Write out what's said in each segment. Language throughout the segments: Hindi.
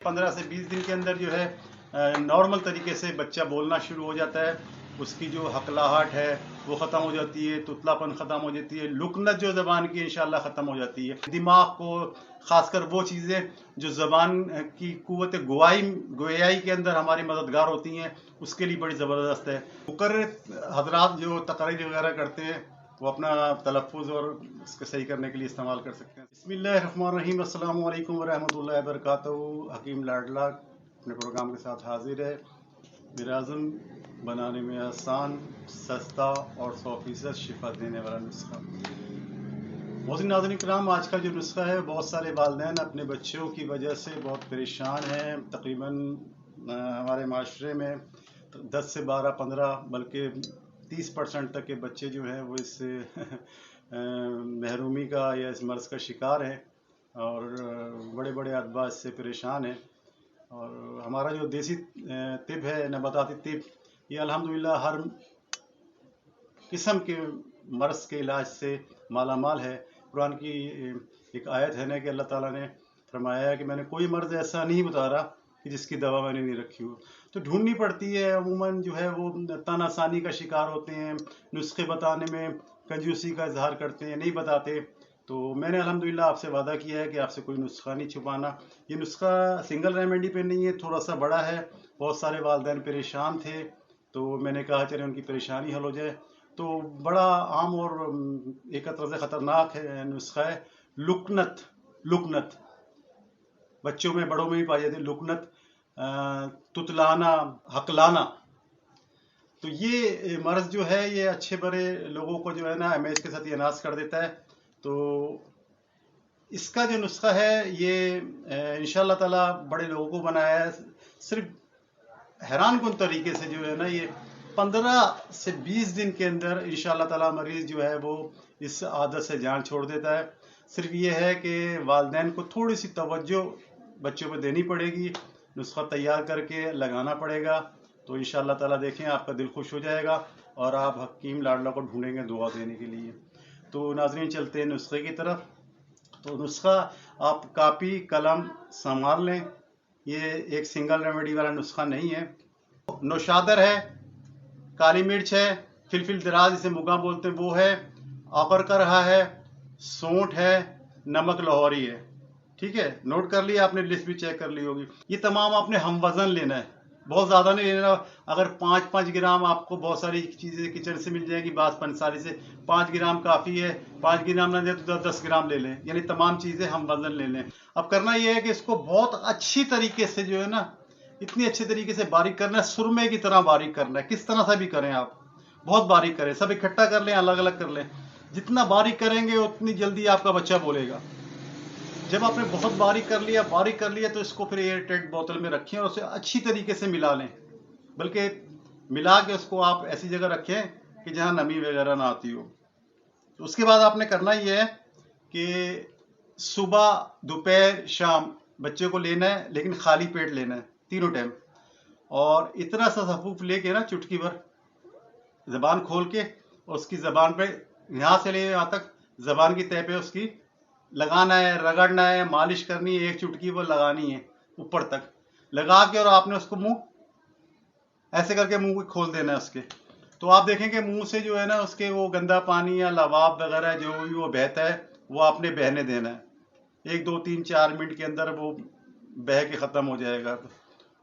15 से 20 दिन के अंदर जो है नॉर्मल तरीके से बच्चा बोलना शुरू हो जाता है। उसकी जो हकलाहट है वो ख़त्म हो जाती है, तुतलापन ख़त्म हो जाती है, लुकनत जो ज़बान की इंशाल्लाह ख़त्म हो जाती है। दिमाग को ख़ासकर वो चीज़ें जो ज़बान की क़ुव्वत गोयाई के अंदर हमारी मददगार होती हैं उसके लिए बड़ी ज़बरदस्त है। मुकर्रिर हज़रात जो तकरीर वगैरह करते हैं वो अपना तलफ़्फ़ुज़ और इसको सही करने के लिए इस्तेमाल कर सकते हैं। बिस्मिल्लाहिर्रहमानिर्रहीम, अस्सलामु अलैकुम वरहमतुल्लाहि वबरकातुहू। हकीम लाडला अपने प्रोग्राम के साथ हाजिर है। मेरा अज़्म बनाने में आसान, सस्ता और 100% शिफा देने वाला नुस्खा। मोहसिन नाज़रीन किराम, आज का जो नुस्खा है बहुत सारे वालिदैन अपने बच्चों की वजह से बहुत परेशान हैं। तकरीबन हमारे माशरे में 10 से 12, 15 बल्कि 30% तक के बच्चे जो हैं वो इस महरूमी का या इस मर्ज़ का शिकार हैं और बड़े बड़े अतबा इससे परेशान हैं। और हमारा जो देसी तिब है, नबाताती तिब, ये अल्हम्दुलिल्लाह हर किस्म के मर्ज़ के इलाज से माला माल है। कुरान की एक आयत है ना कि अल्लाह ताला ने फरमाया है कि मैंने कोई मर्ज़ ऐसा नहीं बता रहा कि जिसकी दवा मैंने नहीं रखी हो। तो ढूंढनी पड़ती है। अमूमन जो है वो तानासानी का शिकार होते हैं, नुस्खे बताने में कंजूसी का इजहार करते हैं, नहीं बताते। तो मैंने अल्हम्दुलिल्लाह आपसे वादा किया है कि आपसे कोई नुस्खा नहीं छुपाना। ये नुस्खा सिंगल रेमेडी पे नहीं है, थोड़ा सा बड़ा है। बहुत सारे वालिदैन परेशान थे तो मैंने कहा चले उनकी परेशानी हल हो जाए। तो बड़ा आम और एक तरह से ख़तरनाक है नुस्खा है लुकनत। लुकनत बच्चों में बड़ों में भी पाई जाती है। लुकनत, तुतलाना, हकलाना। तो ये मर्ज़ जो है ये अच्छे बड़े लोगों को जो है ना एमएच के साथ ये नाश कर देता है। तो इसका जो नुस्खा है ये इंशाअल्लाह ताला बड़े लोगों को बनाया है। सिर्फ हैरानकुन तरीके से जो है ना ये 15 से 20 दिन के अंदर इंशाअल्लाह ताला मरीज़ जो है वो इस आदत से जान छोड़ देता है। सिर्फ ये है कि वालिदैन को थोड़ी सी तवज्जो बच्चों पर देनी पड़ेगी, नुस्खा तैयार करके लगाना पड़ेगा। तो इंशाअल्लाह ताला देखें आपका दिल खुश हो जाएगा और आप हकीम लाडला को ढूंढेंगे दुआ देने के लिए। तो नाज़रीन चलते हैं नुस्खे की तरफ। तो नुस्खा आप कापी कलम संभाल लें। ये एक सिंगल रेमेडी वाला नुस्खा नहीं है। नौशादर है, काली मिर्च है, फिलफिल दराज जिसे मुगा बोलते हैं वो है, आकर का रहा है, सौंठ है, नमक लाहौरी है। ठीक है, नोट कर लिया आपने, लिस्ट भी चेक कर ली होगी। ये तमाम आपने हम वज़न लेना है, बहुत ज़्यादा नहीं लेना। अगर 5-5 ग्राम आपको बहुत सारी चीज़ें किचन से मिल जाएगी, बास पंसारी से 5 ग्राम काफ़ी है। 5 ग्राम ना दे तो 10 ग्राम ले लें, यानी तमाम चीज़ें हम वज़न ले लें। अब करना ये है कि इसको बहुत अच्छी तरीके से जो है ना, इतनी अच्छे तरीके से बारीक करना है, सुरमे की तरह बारीक करना है। किस तरह से भी करें आप, बहुत बारीक करें, सब इकट्ठा कर लें, अलग अलग कर लें। जितना बारीक करेंगे उतनी जल्दी आपका बच्चा बोलेगा। जब आपने बहुत बारीक कर लिया तो इसको फिर एयर टाइट बोतल में रखें और उसे अच्छी तरीके से मिला लें। बल्कि मिला के उसको आप ऐसी जगह रखें कि जहां नमी वगैरह ना आती हो। तो उसके बाद आपने करना ये है कि सुबह, दोपहर, शाम बच्चे को लेना है, लेकिन खाली पेट लेना है तीनों टाइम। और इतना सा सफूफ लेके ना चुटकी भर जबान खोल के और उसकी जबान पे यहाँ से ले यहाँ तक जबान की तह पे उसकी लगाना है, रगड़ना है, मालिश करनी है। एक चुटकी वो लगानी है ऊपर तक लगा के और आपने उसको मुंह ऐसे करके मुंह को खोल देना है उसके। तो आप देखेंगे मुंह से जो है ना उसके वो गंदा पानी या लवाब वगैरह जो भी वो बहता है वो आपने बहने देना है। 1, 2, 3, 4 मिनट के अंदर वो बह के ख़त्म हो जाएगा।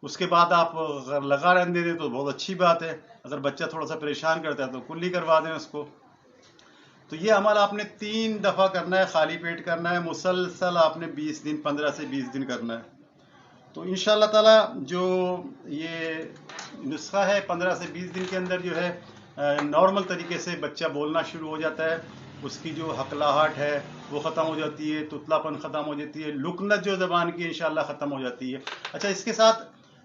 उसके बाद आप अगर लगा रहने दें तो बहुत अच्छी बात है। अगर बच्चा थोड़ा सा परेशान करता है तो कुल्ली करवा दें उसको। तो ये अमल आपने 3 दफ़ा करना है, खाली पेट करना है, मुसलसल आपने 20 दिन, 15 से 20 दिन करना है। तो इंशाअल्लाह ताला जो ये नुस्खा है 15 से 20 दिन के अंदर जो है नॉर्मल तरीके से बच्चा बोलना शुरू हो जाता है। उसकी जो हकलाहट है वो ख़त्म हो जाती है, तुतलापन ख़त्म हो जाती है, लुकनत जो ज़बान की इंशाअल्लाह ख़त्म हो जाती है। अच्छा, इसके साथ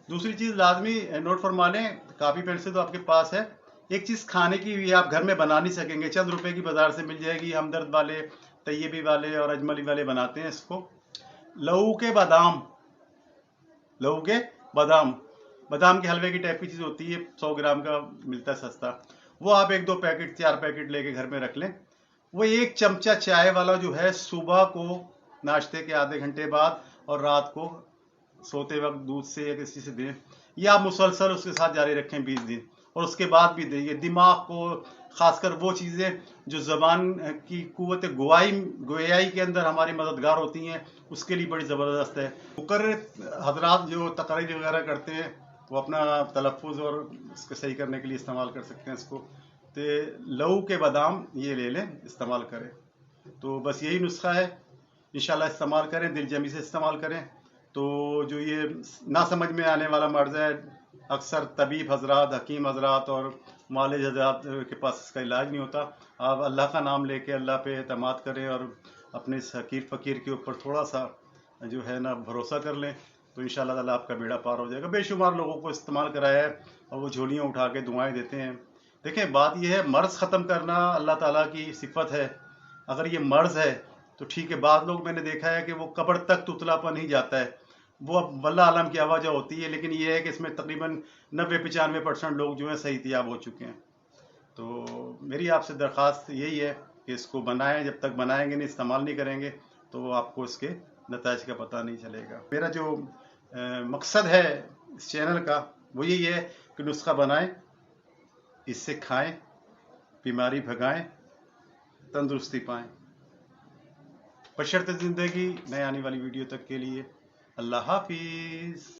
दूसरी चीज़ लाजमी नोट फरमा लें, कापी पेंसिल तो आपके पास है। एक चीज़ खाने की भी आप घर में बना नहीं सकेंगे, चंद रुपए की बाजार से मिल जाएगी। हमदर्द वाले, तैयबी वाले और अजमली वाले बनाते हैं इसको। लहू के बादाम, लहू के बादाम, बादाम के हलवे की टाइप की चीज़ होती है, 100 ग्राम का मिलता है सस्ता। वो आप 1-2 पैकेट, 4 पैकेट लेके घर में रख लें। वो 1 चमचा चाय वाला जो है सुबह को नाश्ते के आधे घंटे बाद और रात को सोते वक्त दूध से या किसी से दें, या मुसलसल उसके साथ जारी रखें 20 दिन, और उसके बाद भी दें। ये दिमाग को, खासकर वो चीज़ें जो ज़बान की कुव्वत गोयाई के अंदर हमारी मददगार होती हैं, उसके लिए बड़ी ज़बरदस्त है। मुकर्रिर हजरात जो तकरीर वगैरह करते हैं वो अपना तलफ़ुज़ और इसको सही करने के लिए इस्तेमाल कर सकते हैं इसको। तो लहू के बादाम ये ले लें, इस्तेमाल करें। तो बस यही नुस्खा है, इंशाल्लाह इस्तेमाल करें, दिलजमी से इस्तेमाल करें। तो जो ये ना समझ में आने वाला मर्ज़ है, अक्सर तबीब हजरात, हकीम हजरात और मालिज हजरात के पास इसका इलाज नहीं होता। आप अल्लाह का नाम लेके अल्लाह पे एतमाद करें और अपने इस हकीर फ़कीर के ऊपर थोड़ा सा जो है ना भरोसा कर लें, तो इंशाल्लाह ताला आपका बेड़ा पार हो जाएगा। बेशुमार लोगों को इस्तेमाल कराया है और वो झोलियाँ उठा के दुआएं देते हैं। देखें, बात यह है, मर्ज़ ख़त्म करना अल्लाह ताला की सिफत है। अगर ये मर्ज़ है तो ठीक है। बाद लोग मैंने देखा है कि वो कब्र तक तुतलापन ही जाता है, वो अब वल्लाह आलम की आवाज़ होती है, लेकिन ये है कि इसमें तकरीबन 90-95% लोग जो हैं सेहतियाब हो चुके हैं। तो मेरी आपसे दरख्वास्त यही है कि इसको बनाएं। जब तक बनाएंगे नहीं, इस्तेमाल नहीं करेंगे, तो आपको इसके नताइज का पता नहीं चलेगा। मेरा जो मकसद है इस चैनल का वो यही है कि नुस्खा बनाएं, इससे खाएं, बीमारी भगाएं, तंदुरुस्ती पाएं। बशर्ते ज़िंदगी। नए आने वाली वीडियो तक के लिए अल्लाह हाफिज़।